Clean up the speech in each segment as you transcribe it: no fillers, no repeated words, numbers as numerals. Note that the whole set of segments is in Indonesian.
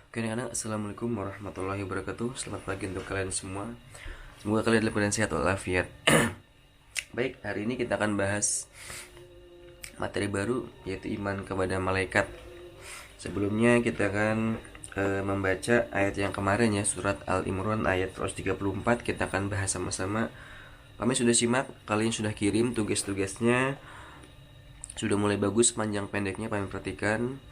Oke anak-anak, Assalamualaikum warahmatullahi wabarakatuh. Selamat pagi untuk kalian semua. Semoga kalian dalam keadaan sehat walafiat. Baik, hari ini kita akan bahas materi baru, yaitu iman kepada malaikat. Sebelumnya kita akan membaca ayat yang kemarin ya, surat Al-Imran ayat 134. Kita akan bahas sama-sama. Kami sudah simak, kalian sudah kirim tugas-tugasnya, sudah mulai bagus panjang pendeknya, kami perhatikan.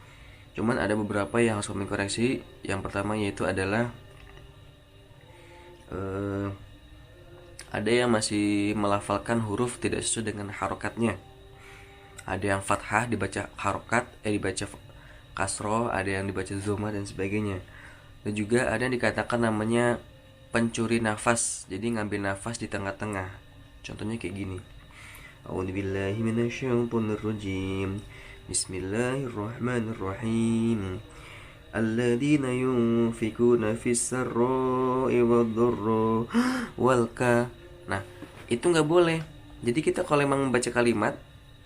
Cuman ada beberapa yang harus kami koreksi. Yang pertama yaitu adalah ada yang masih melafalkan huruf tidak sesuai dengan harokatnya. Ada yang fathah dibaca harokat, dibaca kasroh, ada yang dibaca zoma dan sebagainya. Dan juga ada yang dikatakan namanya pencuri nafas, jadi ngambil nafas di tengah-tengah. Contohnya kayak gini. A'udzubillahi minasyaitonirrajim. Bismillahirrahmanirrahim. Alladzina yunfikuna fis sarra'i wad-dharra wal ka. Nah, itu nggak boleh. Jadi kita kalau memang membaca kalimat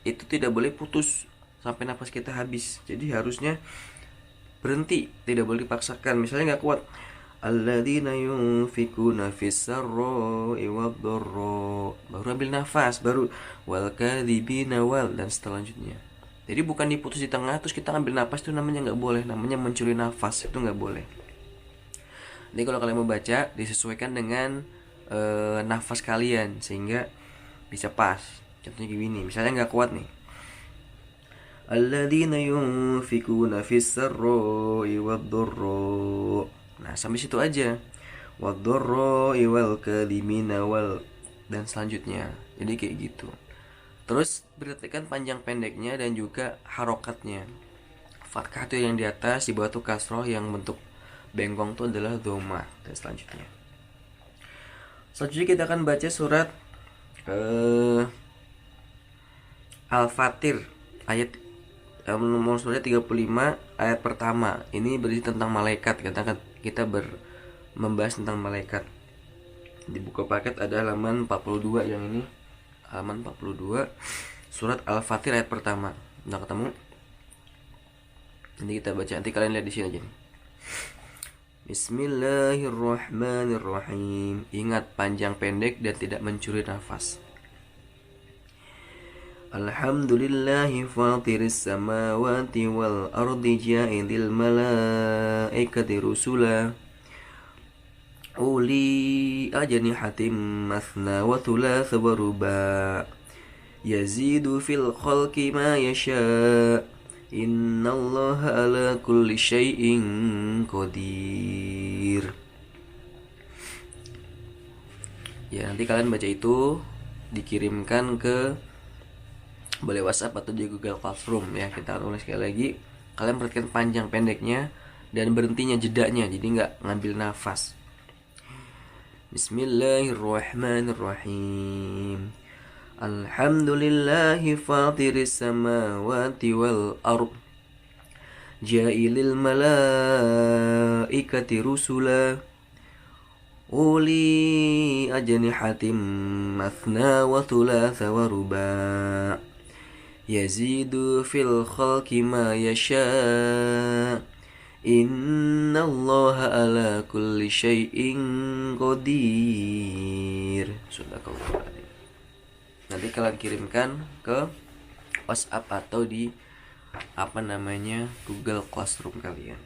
itu tidak boleh putus sampai nafas kita habis. Jadi harusnya berhenti, tidak boleh dipaksakan. Misalnya nggak kuat, alladzina yunfikuna fis sarra'i wad-dharra, baru ambil nafas, baru wal kadzibina wal, dan selanjutnya. Jadi bukan diputus di tengah terus kita ambil nafas, itu namanya nggak boleh, namanya mencuri nafas, itu nggak boleh. Jadi kalau kalian membaca disesuaikan dengan nafas kalian sehingga bisa pas. Contohnya gini, misalnya nggak kuat nih, alladzina yunfikuna fis sarra'i wad-dharra. Nah, sampai situ aja. Wad-dharra'i wal kalimina wal, dan selanjutnya. Jadi kayak gitu. Terus perhatikan panjang pendeknya dan juga harokatnya. Fathah itu yang di atas, di bawah itu kasroh, yang bentuk bengkong itu adalah dhamma, dan selanjutnya. Selanjutnya kita akan baca surat Al-Fatir ayat nomor surat 35 ayat pertama. Ini berisi tentang malaikat. Kita membahas tentang malaikat. Di buku paket ada halaman 42, yang ini halaman 42, surat Al-Fatir ayat pertama. Udah ketemu? Nanti kita baca, nanti kalian lihat di sini aja nih. Bismillahirrahmanirrahim. Ingat, panjang pendek dan tidak mencuri nafas. Alhamdulillahi fatiris samawati wal ardi ja'idil malaikati rusula uli ajnihatim mathna wa thulatha wa ruba' yazidu fil khalqi ma yasha' innallaha ala kulli syai'in qadir. Ya, nanti kalian baca itu, dikirimkan ke boleh WhatsApp atau di Google Classroom ya. Kita akan ulas sekali lagi. Kalian perhatikan panjang pendeknya dan berhentinya, jedanya, jadi nggak ngambil nafas. Bismillahirrahmanirrahim. Alhamdulillahi fatiris samawati wal ard ja'ilil malaikati rusula uli ajnihatim mathna wa thulatha wa ruba' yazidu fil khalqi ma yasha' innallaha ala kulli syai'in qadir. Sadaqallahu adzim. Nanti kalian kirimkan ke WhatsApp atau di Google Classroom kalian.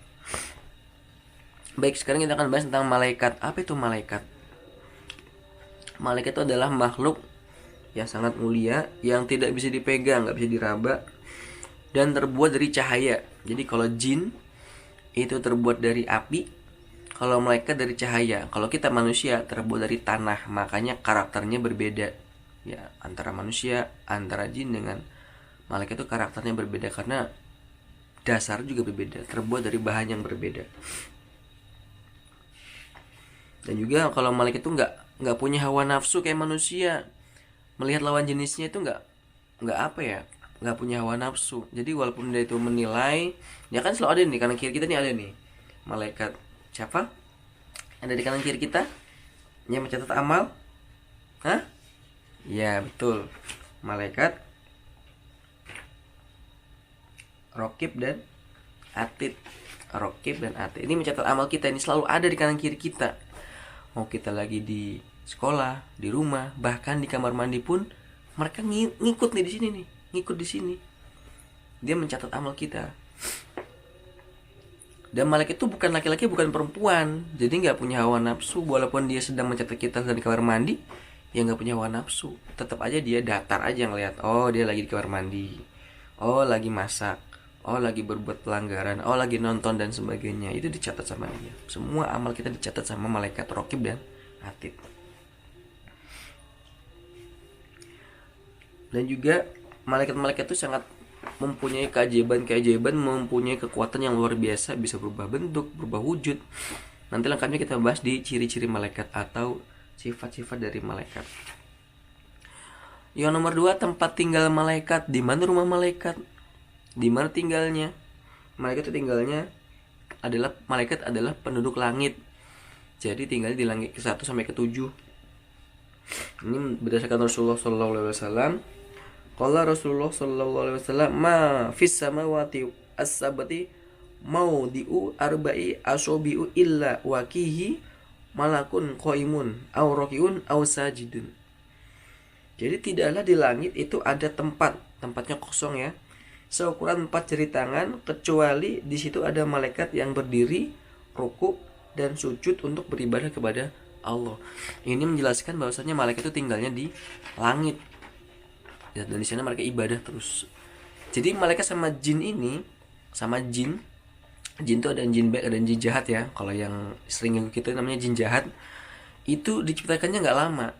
Baik, sekarang kita akan bahas tentang malaikat. Apa itu malaikat? Malaikat itu adalah makhluk yang sangat mulia, yang tidak bisa dipegang, nggak bisa diraba, dan terbuat dari cahaya. Jadi kalau jin itu terbuat dari api, kalau malaikat dari cahaya. Kalau kita manusia terbuat dari tanah, makanya karakternya berbeda ya, antara manusia, antara jin dengan malaikat itu karakternya berbeda karena dasar juga berbeda, terbuat dari bahan yang berbeda. Dan juga kalau malaikat itu nggak punya hawa nafsu kayak manusia. Melihat lawan jenisnya itu nggak punya hawa nafsu. Jadi walaupun dia itu menilai, dia kan selalu ada nih kanan kiri kita nih, ada nih malaikat siapa ada di kanan kiri kita yang mencatat amal. Ya betul, malaikat Rokib dan Atid. Raqib dan Atid. Ini mencatat amal kita, ini selalu ada di kanan kiri kita. Mau kita lagi di sekolah, di rumah, bahkan di kamar mandi pun mereka ngikut nih di sini nih, ngikut di sini. Dia mencatat amal kita. Dan malaikat itu bukan laki-laki, bukan perempuan, jadi nggak punya hawa nafsu. Walaupun dia sedang mencatat kita di kamar mandi, ya nggak punya hawa nafsu. Tetap aja dia datar aja ngelihat, oh dia lagi di kamar mandi, oh lagi masak, oh lagi berbuat pelanggaran, oh lagi nonton dan sebagainya. Itu dicatat sama dia. Semua amal kita dicatat sama malaikat Raqib dan Atid. Dan juga malaikat-malaikat itu sangat mempunyai keajaiban, mempunyai kekuatan yang luar biasa, bisa berubah bentuk, berubah wujud. Nanti lengkapnya kita bahas di ciri-ciri malaikat atau sifat-sifat dari malaikat. Yang nomor 2, tempat tinggal malaikat. Di mana rumah malaikat? Di mana tinggalnya? Malaikat itu tinggalnya malaikat adalah penduduk langit. Jadi tinggal di langit ke-1 sampai ke-7. Ini berdasarkan Rasulullah SAW. Qala Rasulullah sallallahu alaihi wasallam, ma fis samawati as-sabati maudi'u arba'i asobi'u illa wakihi malakun qaimun aw rakiun aw sajidun. Jadi tidaklah di langit itu ada tempatnya kosong ya, seukuran 4 jari tangan, kecuali di situ ada malaikat yang berdiri, rukuk dan sujud untuk beribadah kepada Allah. Ini menjelaskan bahwasanya malaikat itu tinggalnya di langit. Ya, dan di sana mereka ibadah terus. Jadi malaikat sama jin itu ada jin baik, ada jin jahat ya. Kalau yang sering kita namanya jin jahat, itu diciptakannya nggak lama.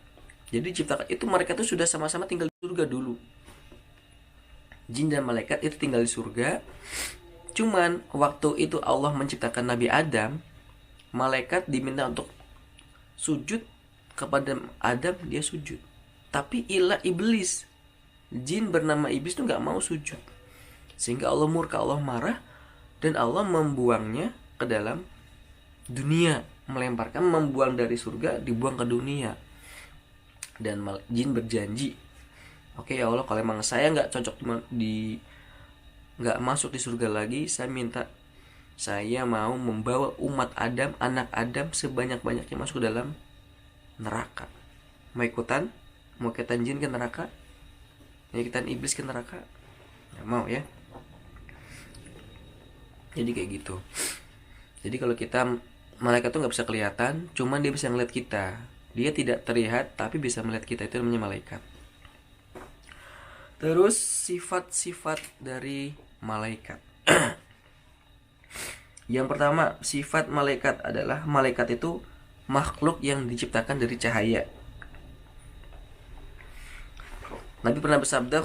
Jadi diciptakan itu mereka tuh sudah sama-sama tinggal di surga dulu. Jin dan malaikat itu tinggal di surga. Cuman waktu itu Allah menciptakan Nabi Adam, malaikat diminta untuk sujud kepada Adam, dia sujud. Tapi ilah iblis, jin bernama iblis itu nggak mau sujud, sehingga Allah murka, Allah marah, dan Allah membuangnya ke dalam dunia, membuang dari surga, dibuang ke dunia. Dan jin berjanji, oke ya Allah, kalau emang saya nggak cocok nggak masuk di surga lagi, saya mau membawa umat Adam, anak Adam sebanyak-banyaknya masuk ke dalam neraka. Mau ikutan jin ke neraka? Ikutan iblis ke neraka? Nggak mau ya. Jadi kayak gitu. Jadi kalau malaikat tuh nggak bisa kelihatan, cuman dia bisa ngeliat kita. Dia tidak terlihat tapi bisa melihat kita, itu namanya malaikat. Terus sifat-sifat dari malaikat. Yang pertama, sifat malaikat adalah malaikat itu makhluk yang diciptakan dari cahaya. Nabi pernah bersabda,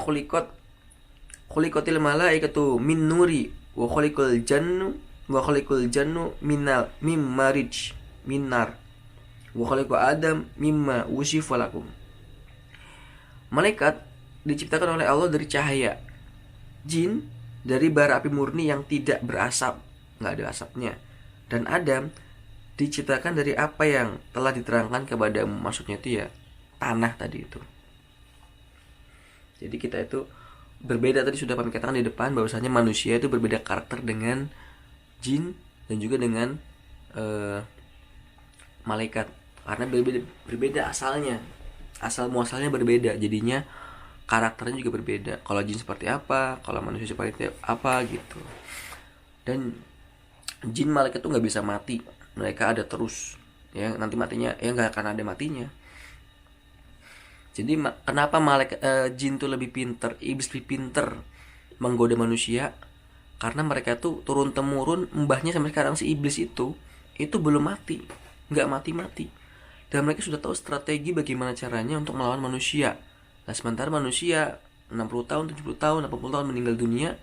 khuliqatil malaikatu min nuri wa khuliqal jannu mim marij min nar wa khuliqa adam mimma wusifa lakum. Malaikat diciptakan oleh Allah dari cahaya, jin dari bara api murni yang tidak berasap, nggak ada asapnya, dan Adam diciptakan dari apa yang telah diterangkan kepadamu. Maksudnya itu ya tanah tadi itu. Jadi kita itu berbeda, tadi sudah kami katakan di depan bahwasanya manusia itu berbeda karakter dengan jin dan juga dengan malaikat, karena berbeda asalnya, asal muasalnya berbeda, jadinya karakternya juga berbeda. Kalau jin seperti apa, kalau manusia seperti apa gitu. Dan jin malaikat itu nggak bisa mati, mereka ada terus ya, nanti matinya ya nggak akan ada matinya. Jadi kenapa jin itu lebih pinter, iblis lebih pinter menggoda manusia? Karena mereka tuh turun temurun, mbahnya sampai sekarang si iblis itu belum mati, nggak mati-mati, dan mereka sudah tahu strategi bagaimana caranya untuk melawan manusia. Nah sementara manusia 60 tahun, 70 tahun, 80 tahun meninggal dunia,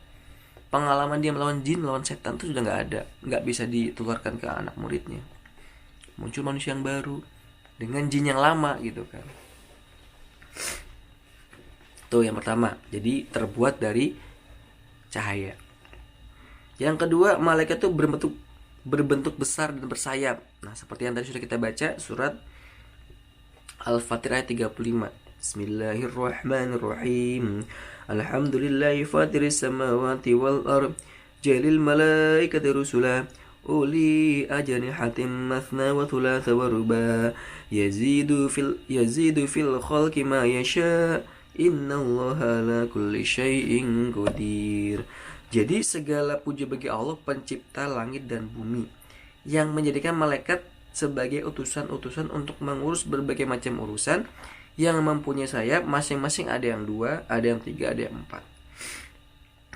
pengalaman dia melawan jin, melawan setan itu sudah nggak ada, nggak bisa ditularkan ke anak muridnya. Muncul manusia yang baru dengan jin yang lama gitu kan. Tuh yang pertama, jadi terbuat dari cahaya. Yang kedua, malaikat itu berbentuk besar dan bersayap. Nah seperti yang tadi sudah kita baca surat Al-Fatir ayat 35. Bismillahirrahmanirrahim. Alhamdulillahi fatiris samawati wal ard jalil malaikati rusula uli ajnihatin mathna wa thulatha wa ruba yazidu fil khalqi ma yasha innallaha ala kulli syai'in qadir. Jadi segala puji bagi Allah pencipta langit dan bumi, yang menjadikan malaikat sebagai utusan-utusan untuk mengurus berbagai macam urusan, yang mempunyai sayap masing-masing, ada yang 2, ada yang 3, ada yang 4.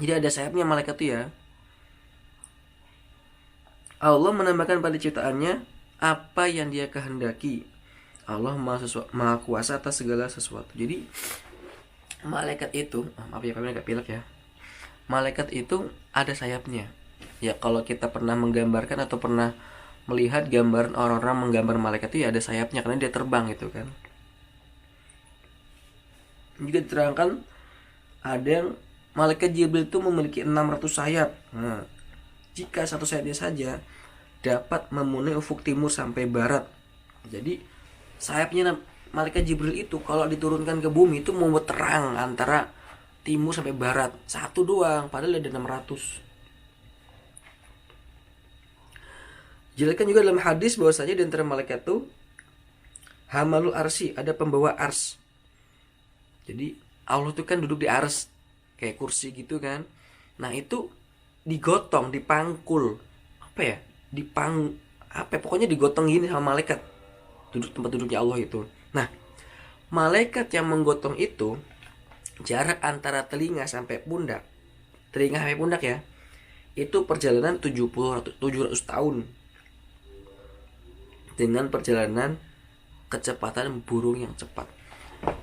Jadi ada sayapnya malaikat itu ya. Allah menambahkan pada ciptaannya apa yang dia kehendaki. Allah maha kuasa atas segala sesuatu. Jadi malaikat itu, maaf ya kami agak pilek ya. Malaikat itu ada sayapnya. Ya kalau kita pernah menggambarkan atau pernah melihat gambaran orang-orang menggambar malaikat itu ya ada sayapnya karena dia terbang gitu kan. Juga diterangkan ada yang malaikat Jibril itu memiliki 600 sayap. Nah, jika satu sayapnya saja dapat memenuhi ufuk timur sampai barat. Jadi sayapnya malaikat Jibril itu kalau diturunkan ke bumi itu membuat terang antara timur sampai barat. Satu doang, padahal ada 600. Jelaskan juga dalam hadis bahwasanya di antara malaikat itu hamalul arsi, ada pembawa ars. Jadi Allah itu kan duduk di ars kayak kursi gitu kan. Nah itu digotong, dipangkul, apa ya, pokoknya digotong gini sama malaikat duduk tempat duduknya Allah itu. Nah malaikat yang menggotong itu jarak antara telinga sampai pundak ya, itu perjalanan 700 tahun dengan perjalanan kecepatan burung yang cepat.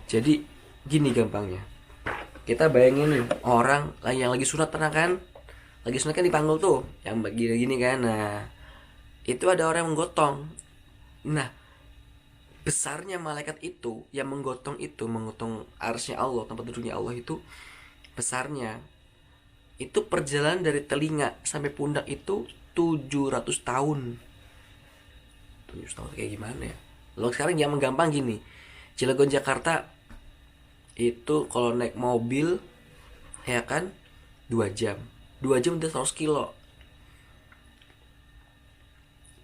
Jadi gini gampangnya, kita bayangin nih orang yang lagi sunat, pernah kan? Lagi sunat kan dipanggul tuh, yang begini-gini kan. Nah, itu ada orang yang menggotong. Nah, besarnya malaikat itu yang menggotong arsnya Allah, tempat duduknya Allah itu besarnya. Itu perjalanan dari telinga sampai pundak itu 700 tahun. 700 tahun kayak gimana ya? Lo sekarang yang menggampang gini. Cilegon Jakarta itu kalau naik mobil ya kan 2 jam. 2 jam udah 100 kilo.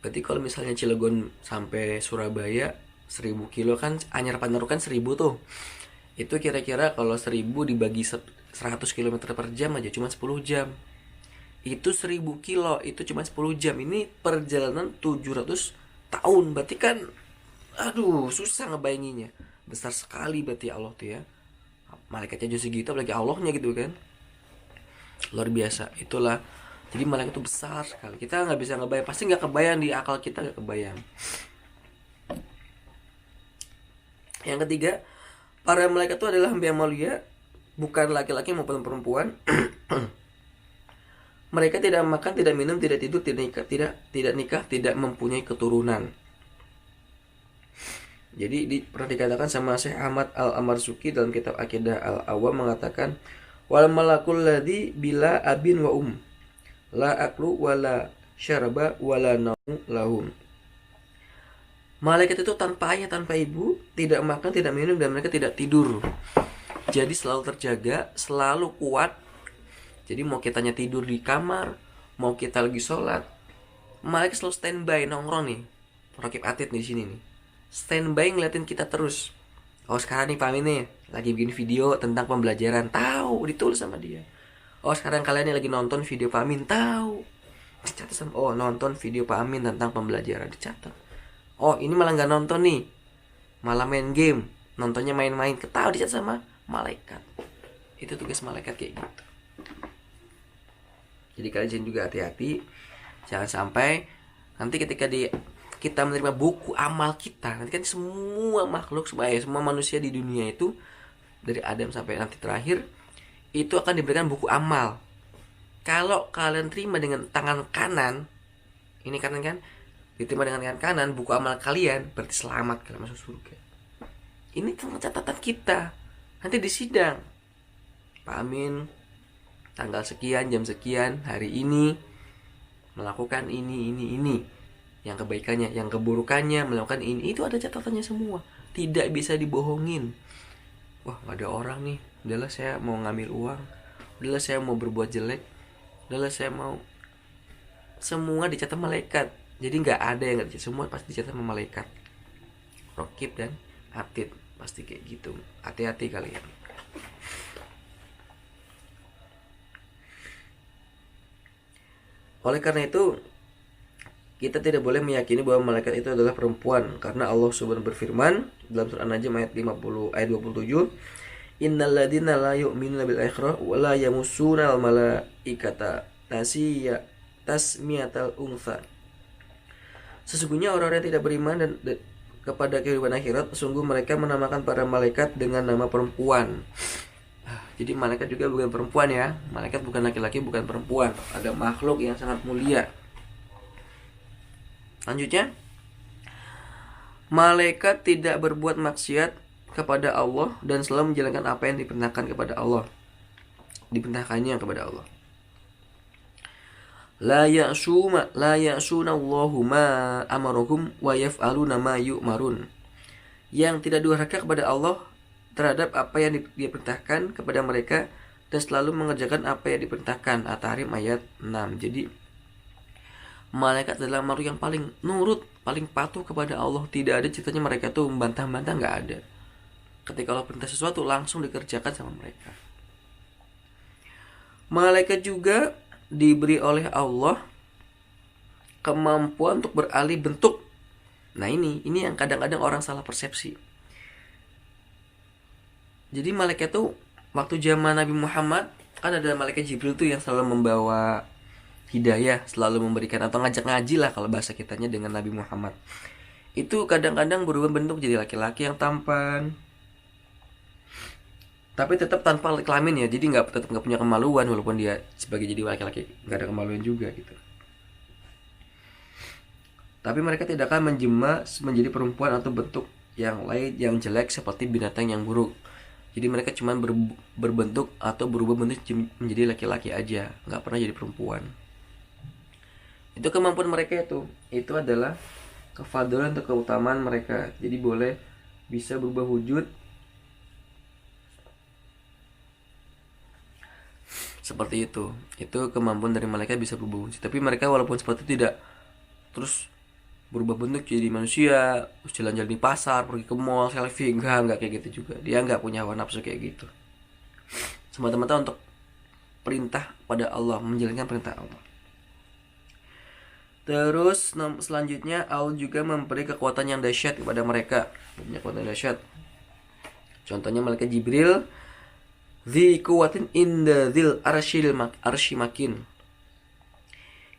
Berarti kalau misalnya Cilegon sampai Surabaya 1000 kilo kan, Anyar Panero kan 1000 tuh. Itu kira-kira kalau 1000 dibagi 100 km per jam aja cuma 10 jam. Itu 1000 kilo itu cuma 10 jam. Ini perjalanan 700 tahun. Berarti kan aduh susah ngebayanginnya. Besar sekali berarti Allah tuh ya. Malaikatnya aja segitu, apalagi Allahnya gitu kan. Luar biasa. Itulah. Jadi malaikat itu besar sekali. Kita nggak bisa ngebayang. Pasti nggak kebayang di akal kita, nggak kebayang. Yang ketiga, para malaikat itu adalah hamba yang mulia, bukan laki-laki maupun perempuan. Mereka tidak makan, tidak minum, tidak tidur, tidak nikah, tidak mempunyai keturunan. Jadi pernah dikatakan sama Syekh Ahmad Al-Amarzuki dalam kitab Aqidah Al-Awam mengatakan, wal malakul ladzi bila abin wa la aklu wala syaraba wala naum lahum. Malaikat itu tanpa ayah, tanpa ibu, tidak makan, tidak minum, dan mereka tidak tidur. Jadi selalu terjaga, selalu kuat. Jadi mau kitanya tidur di kamar, mau kita lagi sholat, malaikat selalu standby nongkrong nih. Rakib Atid di sini nih. Standby ngeliatin kita terus. Oh sekarang nih Pak Amin nih lagi bikin video tentang pembelajaran, tahu, ditulis sama dia. Oh sekarang kalian nih lagi nonton video Pak Amin, tahu, dicatat sama. Oh nonton video Pak Amin tentang pembelajaran, dicatat. Oh ini malah nggak nonton nih, malah main game, nontonnya main-main, ketahui, dicatat sama malaikat. Itu tugas malaikat kayak gitu. Jadi kalian juga hati-hati, jangan sampai nanti ketika kita menerima buku amal kita, nanti kan semua makhluk, semua manusia di dunia itu dari Adam sampai nanti terakhir itu akan diberikan buku amal. Kalau kalian terima dengan tangan kanan, ini kanan kan, diterima dengan tangan kanan buku amal kalian, berarti selamat kalian masuk surga. Ini catatan kita nanti di sidang. Pak Amin tanggal sekian, jam sekian, hari ini melakukan ini. Yang kebaikannya, yang keburukannya, melakukan ini. Itu ada catatannya semua. Tidak bisa dibohongin. Wah, gak ada orang nih. Udahlah saya mau ngambil uang. Udahlah saya mau berbuat jelek. Udahlah saya mau, semua dicatat malaikat. Jadi nggak ada yang nggak dicatat, semua pasti dicatat sama malaikat. Rokib dan Atid pasti kayak gitu. Hati-hati kalian. Oleh karena itu, kita tidak boleh meyakini bahwa malaikat itu adalah perempuan, karena Allah Subhanahu berfirman dalam surah An-Najm ayat 50 ayat 27, Innal ladzina la yu'minuna bil akhirah wa la yamussuna al malaikata tasmiyatal untha. Sesungguhnya orang-orang yang tidak beriman dan kepada kehidupan akhirat, sungguh mereka menamakan para malaikat dengan nama perempuan. Jadi malaikat juga bukan perempuan ya. Malaikat bukan laki-laki, bukan perempuan. Ada makhluk yang sangat mulia. Lanjutnya, malaikat tidak berbuat maksiat kepada Allah dan selalu menjalankan apa yang diperintahkan kepada Allah. Diperintahkannya kepada Allah. La ya'suna Allahu ma amaruhum wa yaf'aluna ma yu'marun. Yang tidak durhaka kepada Allah terhadap apa yang diperintahkan kepada mereka dan selalu mengerjakan apa yang diperintahkan. At-Tahrim ayat 6. Jadi malaikat adalah makhluk yang paling nurut, paling patuh kepada Allah. Tidak ada ceritanya mereka tuh membantah-bantah, nggak ada. Ketika Allah perintah sesuatu langsung dikerjakan sama mereka. Malaikat juga diberi oleh Allah kemampuan untuk beralih bentuk. Nah ini yang kadang-kadang orang salah persepsi. Jadi malaikat tuh waktu zaman Nabi Muhammad kan ada malaikat Jibril tuh yang selalu membawa hidayah, selalu memberikan atau ngajak ngaji lah kalau bahasa kitanya dengan Nabi Muhammad. Itu kadang-kadang berubah bentuk jadi laki-laki yang tampan, tapi tetap tanpa kelamin ya. Jadi tetap nggak punya kemaluan walaupun dia sebagai jadi laki-laki nggak ada kemaluan juga gitu. Tapi mereka tidak akan menjelma menjadi perempuan atau bentuk yang lain yang jelek seperti binatang yang buruk. Jadi mereka cuma berbentuk atau berubah bentuk menjadi laki-laki aja, nggak pernah jadi perempuan. Itu kemampuan mereka itu adalah kefadalan atau keutamaan mereka. Jadi boleh bisa berubah wujud seperti itu. Itu kemampuan dari malaikat bisa berubah wujud. Tapi mereka walaupun seperti itu tidak terus berubah bentuk jadi manusia, jalan-jalan di pasar, pergi ke mall, selfie, enggak kayak gitu juga. Dia enggak punya hawa nafsu kayak gitu. Semata-mata untuk perintah pada Allah, menjalankan perintah Allah. Terus selanjutnya Allah juga memberi kekuatan yang dahsyat kepada mereka. Punya kekuatan dahsyat. Contohnya malaikat Jibril, dzi quwwatin inda dzil arsy makin,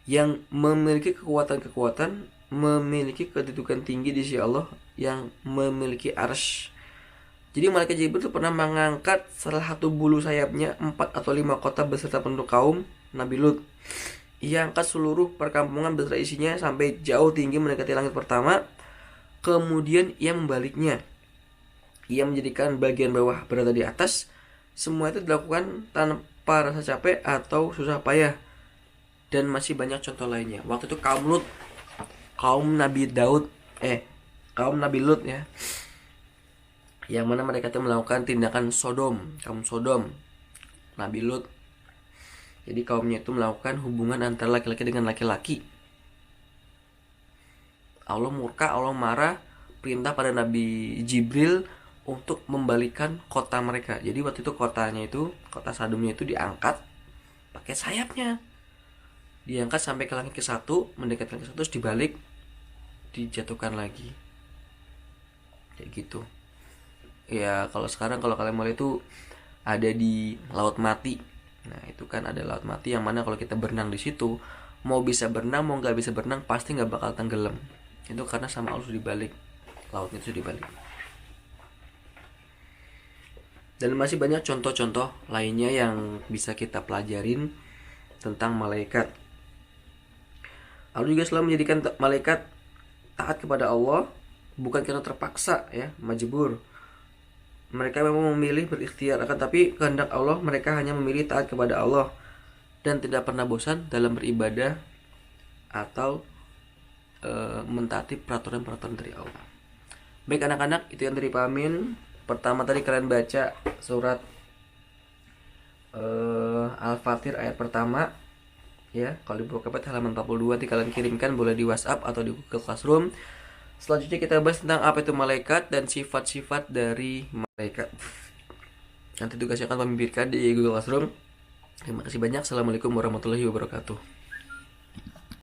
yang memiliki kekuatan-kekuatan, memiliki kedudukan tinggi di sisi Allah, yang memiliki arsy. Jadi malaikat Jibril itu pernah mengangkat salah satu bulu sayapnya 4 atau 5 kota beserta penduduk kaum Nabi Lut. Ia angkat seluruh perkampungan beserta isinya sampai jauh tinggi mendekati langit pertama. Kemudian ia membaliknya. Ia menjadikan bagian bawah berada di atas. Semua itu dilakukan tanpa rasa capek atau susah payah. Dan masih banyak contoh lainnya. Waktu itu kaum Lut, kaum Nabi Lut ya, yang mana mereka itu melakukan tindakan Sodom, kaum Sodom, Nabi Lut. Jadi kaumnya itu melakukan hubungan antara laki-laki dengan laki-laki. Allah murka, Allah marah, perintah pada Nabi Jibril untuk membalikan kota mereka. Jadi waktu itu kota Sodomnya itu diangkat pakai sayapnya. Diangkat sampai ke langit ke-1, mendekatkan ke-1, terus dibalik, dijatuhkan lagi. Kayak gitu. Ya kalau sekarang kalau kalian mau itu ada di Laut Mati. Nah itu kan ada Laut Mati yang mana kalau kita berenang di situ, mau bisa berenang mau nggak bisa berenang pasti nggak bakal tenggelam. Itu karena sama Allah sudah dibalik, lautnya itu dibalik. Dan masih banyak contoh-contoh lainnya yang bisa kita pelajarin tentang malaikat. Allah juga selalu menjadikan malaikat taat kepada Allah bukan karena terpaksa ya, majbur. Mereka memang memilih berikhtiar, akan tapi kehendak Allah mereka hanya memilih taat kepada Allah dan tidak pernah bosan dalam beribadah atau mentaati peraturan-peraturan dari Allah. Baik anak-anak, itu yang dari Pak Amin. Pertama tadi kalian baca surat Al-Fatir ayat pertama ya. Kalau di buku Kepet halaman 42 nanti kalian kirimkan, boleh di WhatsApp atau di Google Classroom. Selanjutnya kita bahas tentang apa itu malaikat dan sifat-sifat dari malaikat. Nanti tugasnya akan membimbingkan di Google Classroom. Terima kasih banyak. Assalamualaikum warahmatullahi wabarakatuh.